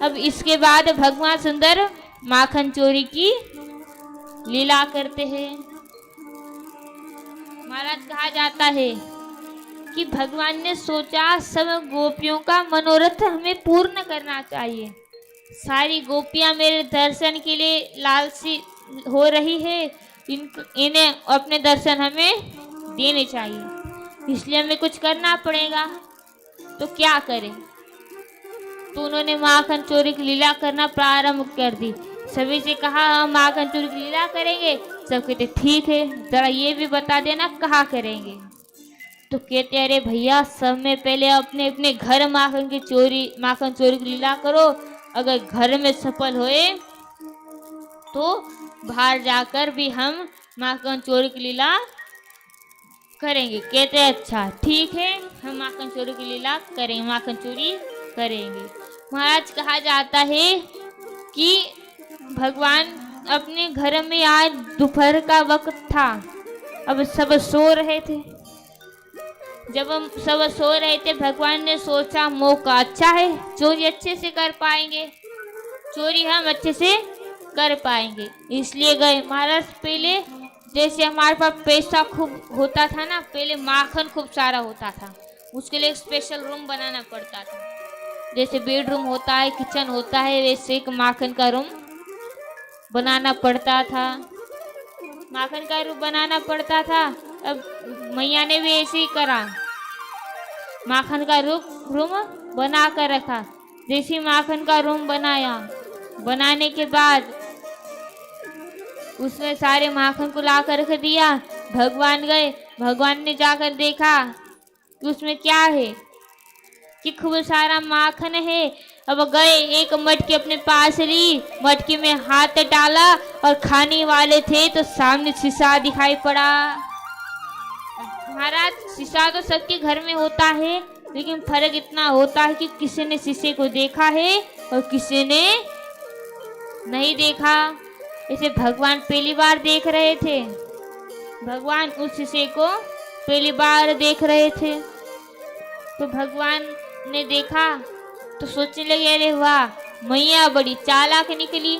अब इसके बाद भगवान सुंदर माखन चोरी की लीला करते हैं। महाराज कहा जाता है कि भगवान ने सोचा सब गोपियों का मनोरथ हमें पूर्ण करना चाहिए। सारी गोपियां मेरे दर्शन के लिए लालसी हो रही है, इन्हें अपने दर्शन हमें देने चाहिए, इसलिए हमें कुछ करना पड़ेगा। तो क्या करें? तो उन्होंने माखन चोरी की लीला करना प्रारंभ कर दी। सभी से कहा हम माखन चोरी की लीला करेंगे। सब कहते ठीक है, जरा ये भी बता देना कहाँ करेंगे। तो कहते अरे भैया, सब में पहले अपने अपने घर माखन चोरी की लीला करो। अगर घर में सफल होए तो बाहर जाकर भी हम माखन चोरी की लीला करेंगे। कहते अच्छा ठीक है, हम माखन चोरी की लीला करेंगे, माखन चोरी करेंगे। महाराज कहा जाता है कि भगवान अपने घर में आज दोपहर का वक्त था। अब सब सो रहे थे। जब हम सब सो रहे थे, भगवान ने सोचा मौका अच्छा है, चोरी अच्छे से कर पाएंगे, चोरी हम अच्छे से कर पाएंगे, इसलिए गए। महाराज पहले जैसे हमारे पास पैसा खूब होता था ना, पहले माखन खूब सारा होता था, उसके लिए एक स्पेशल रूम बनाना पड़ता था। जैसे बेडरूम होता है, किचन होता है, वैसे एक माखन का रूम बनाना पड़ता था। माखन का रूम बनाना पड़ता था। अब मैया ने भी ऐसे ही करा, माखन का रूम बना कर रखा। जैसे माखन का रूम बनाया, बनाने के बाद उसमें सारे माखन को ला कर रख दिया। भगवान गए, भगवान ने जाकर देखा कि उसमें क्या है, कि खूब सारा माखन है। अब गए, एक मटकी अपने पास ली, मटकी में हाथ डाला और खाने वाले थे तो सामने शीशा दिखाई पड़ा। महाराज शीशा तो सबके घर में होता है, लेकिन फर्क इतना होता है कि किसी ने शीशे को देखा है और किसी ने नहीं देखा। इसे भगवान पहली बार देख रहे थे। भगवान उस शीशे को पहली बार देख रहे थे। तो भगवान ने देखा तो सोचने लगे अरे वाह, मैया बड़ी चालाक निकली,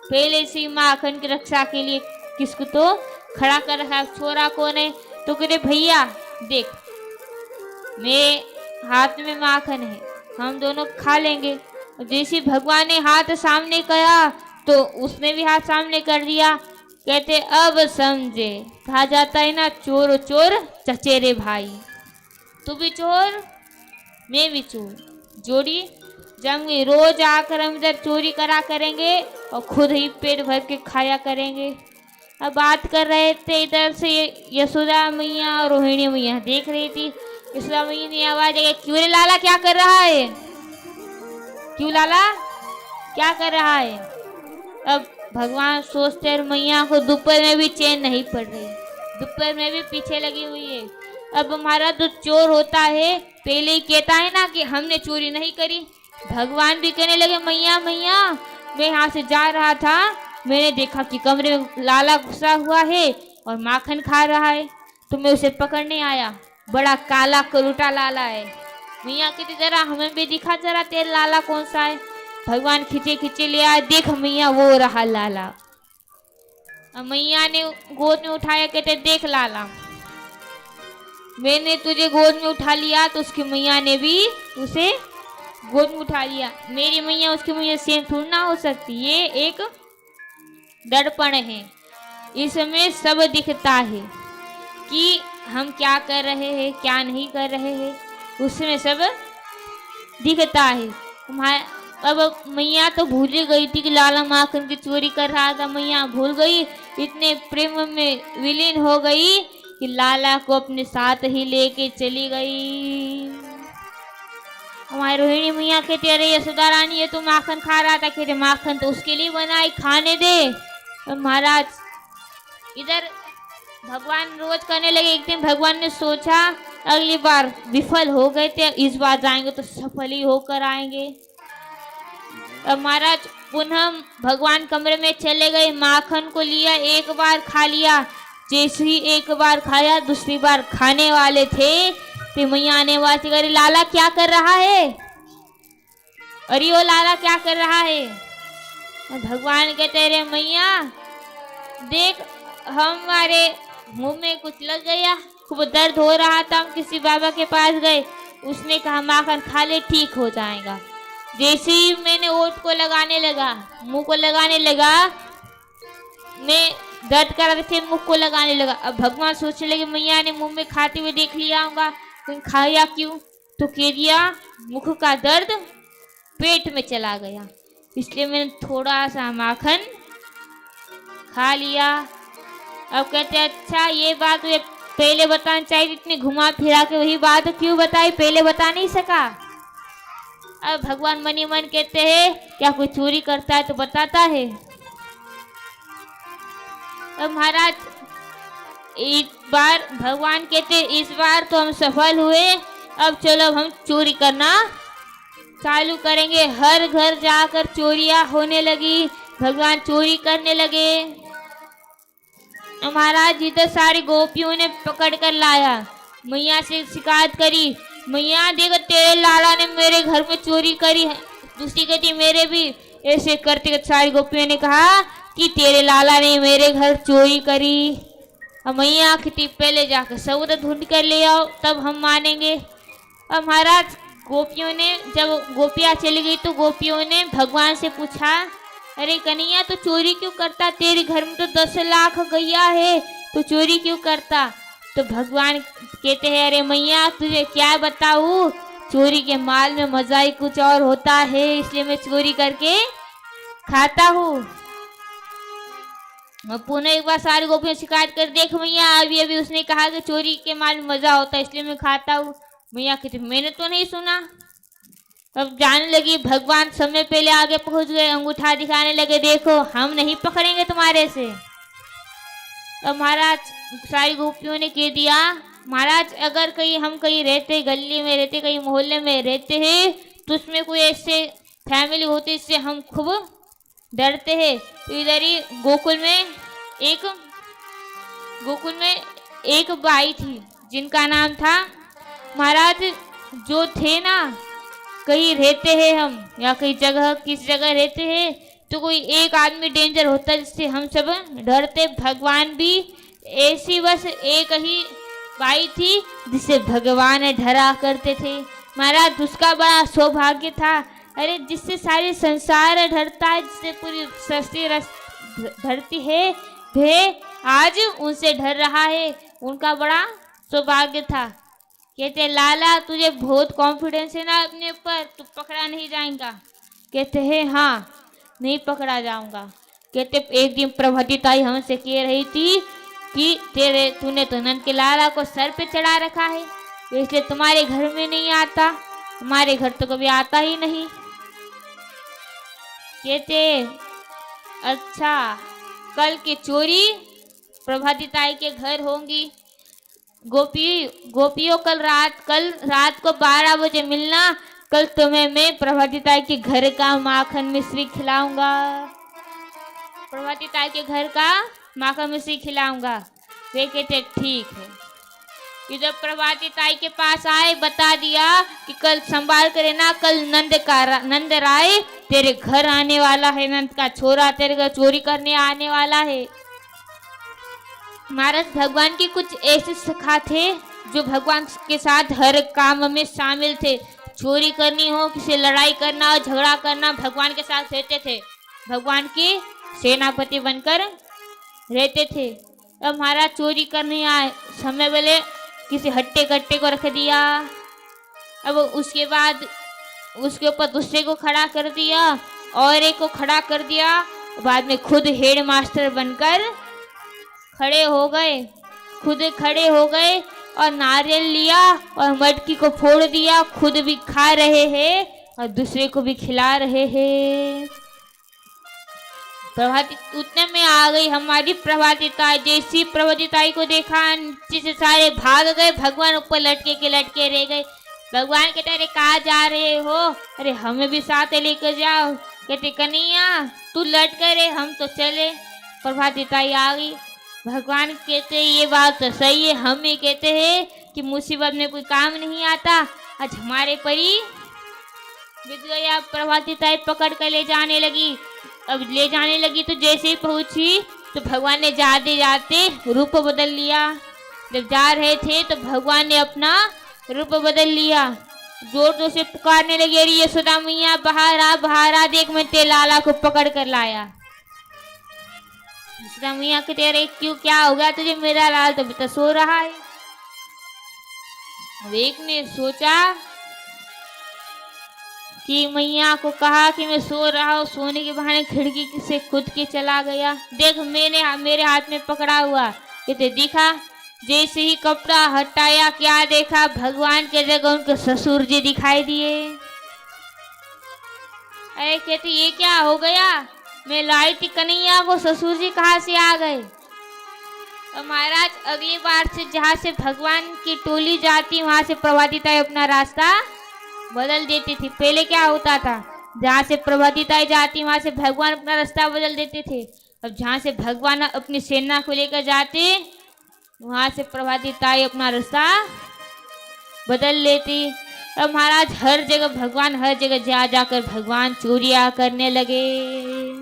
पहले से माखन की रक्षा के लिए किसको तो खड़ा कर रखा, छोरा कौन है। तो कहते भैया देख, मेरे हाथ में माखन है, हम दोनों खा लेंगे। जैसे भगवान ने हाथ सामने किया तो उसने भी हाथ सामने कर दिया। कहते अब समझे, कहा जाता है ना चोर चोर चचेरे भाई, तू भी चोर मैं भी चोर, जोड़ी जम गई। रोज आकर हम इधर चोरी करा करेंगे और खुद ही पेट भर के खाया करेंगे। अब बात कर रहे थे, इधर से यशोदा मैया और रोहिणी मैया देख रही थी। यशोदा मैया ने आवाज आई, क्यों रे लाला क्या कर रहा है, क्यों लाला क्या कर रहा है। अब भगवान सोचते हैं मैया को दोपहर में भी चैन नहीं पड़ रही, दोपहर में भी पीछे लगी हुई है। अब हमारा जो चोर होता है पहले ही कहता है ना कि हमने चोरी नहीं करी। भगवान भी कहने लगे मैया मैया, मैं यहाँ से जा रहा था, मैंने देखा कि कमरे में लाला घुसा हुआ है और माखन खा रहा है, तो मैं उसे पकड़ने आया, बड़ा काला करूटा लाला है। मैया कहती जरा हमें भी दिखा, जरा तेरा लाला कौन सा है। भगवान खींचे खींचे ले आया, देख मैया वो रहा लाला। अब मैया ने गोद में उठाया, कहते देख लाला, मैंने तुझे गोद में उठा लिया तो उसकी मैया ने भी उसे गोद में उठा लिया। मेरी मैया उसकी मैया सेम थोड़ी ना हो सकती, ये एक दर्पण है, इसमें सब दिखता है कि हम क्या कर रहे हैं क्या नहीं कर रहे हैं, उसमें सब दिखता है। अब मैया तो भूल गई थी कि लाला माखन की चोरी कर रहा था। मैया भूल गई, इतने प्रेम में विलीन हो गई कि लाला को अपने साथ ही लेके चली गई। हमारी रोहिणी मैया कहती अरे यशोदा रानी ये तो माखन खा रहा था। कहते माखन तो उसके लिए बनाई, खाने दे। तो महाराज इधर भगवान रोज करने लगे। एक दिन भगवान ने सोचा अगली बार विफल हो गए थे, इस बार जाएंगे तो सफल ही होकर आएंगे। अब महाराज पुनः भगवान कमरे में चले गए, माखन को लिया, एक बार खा लिया। जैसे ही एक बार खाया दूसरी बार खाने वाले थे तो मैया आने वाली करे, लाला क्या कर रहा है? अरे वो लाला क्या कर रहा है? भगवान कहते रे मैया देख, हमारे मुंह में कुछ लग गया, खूब दर्द हो रहा था, हम किसी बाबा के पास गए, उसने कहा माखन खा ले ठीक हो जाएगा। जैसे ही मैंने ओठ को लगाने लगा, मुंह को लगाने लगा, मैं दर्द कर रहे थे, मुंह को लगाने लगा। अब भगवान सोचने लगे मैया ने मुंह में खाते हुए देख लिया होगा, तुम खाया क्यों? तो कह दिया मुख का दर्द पेट में चला गया, इसलिए मैंने थोड़ा सा माखन खा लिया। अब कहते अच्छा ये बात ये पहले बताना चाहिए, इतनी घुमा फिरा के वही बात क्यों बताई, पहले बता नहीं सका। अब भगवान मनी मन कहते हैं क्या कोई चोरी करता है तो बताता है। अब महाराज एक बार भगवान कहते इस बार तो हम सफल हुए, अब चलो हम चोरी करना चालू करेंगे। हर घर जाकर चोरियां होने लगी, भगवान चोरी करने लगे। महाराज इधर सारी गोपियों ने पकड़ कर लाया, मैया से शिकायत करी, मैया देखो तेरे लाला ने मेरे घर में चोरी करी है। दूसरी कहती मेरे भी। ऐसे करते सारी गोपियों ने कहा कि तेरे लाला ने मेरे घर चोरी करी। अब मैया कहती पहले जाकर सबूत ढूंढ कर ले आओ तब हम मानेंगे। अब महाराज गोपियों ने, जब गोपियाँ चली गई तो गोपियों ने भगवान से पूछा अरे कन्हैया तो चोरी क्यों करता, तेरे घर में तो 10 लाख गैया है, तो चोरी क्यों करता? तो भगवान कहते हैं अरे मैया तुझे क्या बताऊं, चोरी के माल में मजा ही कुछ और होता है, इसलिए मैं चोरी करके खाता हूँ। पुनः एक बार सारी गोपियों शिकायत कर, देख मैया अभी अभी उसने कहा कि चोरी के माल में मजा होता है इसलिए मैं खाता हूँ। मैया कहती मैंने तो नहीं सुना। अब जानने लगी भगवान समय पहले आगे पहुंच गए, अंगूठा दिखाने लगे, देखो हम नहीं पकड़ेंगे तुम्हारे से। अब महाराज सारी गोपियों ने कह दिया महाराज अगर कहीं हम कहीं रहते, गली में रहते, कहीं मोहल्ले में रहते हैं तो उसमें कोई ऐसे फैमिली होती इससे हम खूब डरते हैं। तो इधर ही गोकुल में एक बाई थी जिनका नाम था, महाराज जो थे ना कहीं रहते हैं हम या कहीं जगह किस जगह रहते हैं तो कोई एक आदमी डेंजर होता है जिससे हम सब डरते, भगवान भी ऐसी बस एक ही बाई थी जिसे भगवान डरा करते थे। महाराज उसका बड़ा सौभाग्य था, अरे जिससे सारे संसार डरता है, जिससे पूरी सृष्टि धरती है वे आज उनसे डर रहा है, उनका बड़ा सौभाग्य था। कहते लाला तुझे बहुत कॉन्फिडेंस है ना अपने ऊपर, तू पकड़ा नहीं जाएगा? कहते हैं हाँ नहीं पकड़ा जाऊंगा। कहते एक दिन प्रभाती ताई हमसे कह रही थी कि तूने तो नंद के लाला को सर पे चढ़ा रखा है इसलिए तुम्हारे घर में नहीं आता, हमारे घर तो कभी आता ही नहीं। कहते अच्छा कल की चोरी प्रभाती ताई के घर होंगी, गोपियों कल रात को 12 बजे मिलना, कल तुम्हें मैं प्रभाती ताई के घर का माखन मिश्री खिलाऊंगा, प्रभाती ताई के घर का माखन मिश्री खिलाऊंगा। वे कहते ठीक है। कि जब प्रभाती ताई के पास आए बता दिया कि कल संभाल कर रहना, कल नंद राय तेरे घर आने वाला है, नंद का छोरा तेरे घर चोरी करने आने वाला है। महाराज भगवान की कुछ ऐसे सखा थे जो भगवान के साथ हर काम में शामिल थे, चोरी करनी हो, किसी लड़ाई करना हो, झगड़ा करना, भगवान के साथ रहते थे, भगवान के सेनापति बनकर रहते थे। अब महाराज चोरी करने आए, समय वेले किसी हट्टे कट्टे को रख दिया, अब उसके बाद उसके ऊपर दूसरे को खड़ा कर दिया और एक को खड़ा कर दिया, बाद में खुद हेड मास्टर बनकर खड़े हो गए और नारियल लिया और मटकी को फोड़ दिया, खुद भी खा रहे हैं और दूसरे को भी खिला रहे हैं। प्रभाती उतने में आ गई हमारी प्रभाती ताई, जैसी प्रभाती ताई को देखा नीचे से सारे भाग गए, भगवान ऊपर लटके रह गए। भगवान कहते अरे कहाँ जा रहे हो? अरे हमें भी साथ लेकर जाओ। कहते कन्हैया तू लट करे, हम तो चले। प्रभाती ताई आ गई, भगवान कहते ये बात तो सही है, हम ही कहते हैं कि मुसीबत में कोई काम नहीं आता। आज हमारे परी विद्या प्रभातिताई पकड़ कर ले जाने लगी। अब ले जाने लगी तो जैसे ही पहुंची तो भगवान ने जाते जाते रूप बदल लिया। जब जा रहे थे तो भगवान ने अपना रूप बदल लिया। जोर जोर से पुकारने लगी, अरे यशोदा मैया बाहर आ, देख मैं तेरे लाला को पकड़ कर लाया। यशोदा मैया कहते, अरे क्यों, क्या हो गया तुझे, मेरा लाल तो अभी तो सो रहा है। अब एक ने सोचा कि मैया को कहा कि मैं सो रहा हूँ, सोने के बहाने खिड़की से कूद के चला गया। देख मेरे हाथ में पकड़ा हुआ। कहते दिखा, जैसे ही कपड़ा हटाया क्या देखा, भगवान के जगह उनके ससुर जी दिखाई दिए। अरे कहते ये क्या हो गया, मैं लाई थी कन्हैया को, ससुर जी कहाँ से आ गए। तो महाराज अगली बार से जहाँ से भगवान की टोली जाती वहां से प्रभातिताई अपना रास्ता बदल देती थी। पहले क्या होता था, जहाँ से प्रभातिताई जाती वहां से भगवान अपना रास्ता बदल देते थे। अब जहाँ से भगवान अपनी सेना को लेकर जाते वहां से प्रभातिताई अपना रास्ता बदल लेती। अब महाराज हर जगह भगवान, हर जगह जा जाकर भगवान चोरियां करने लगे।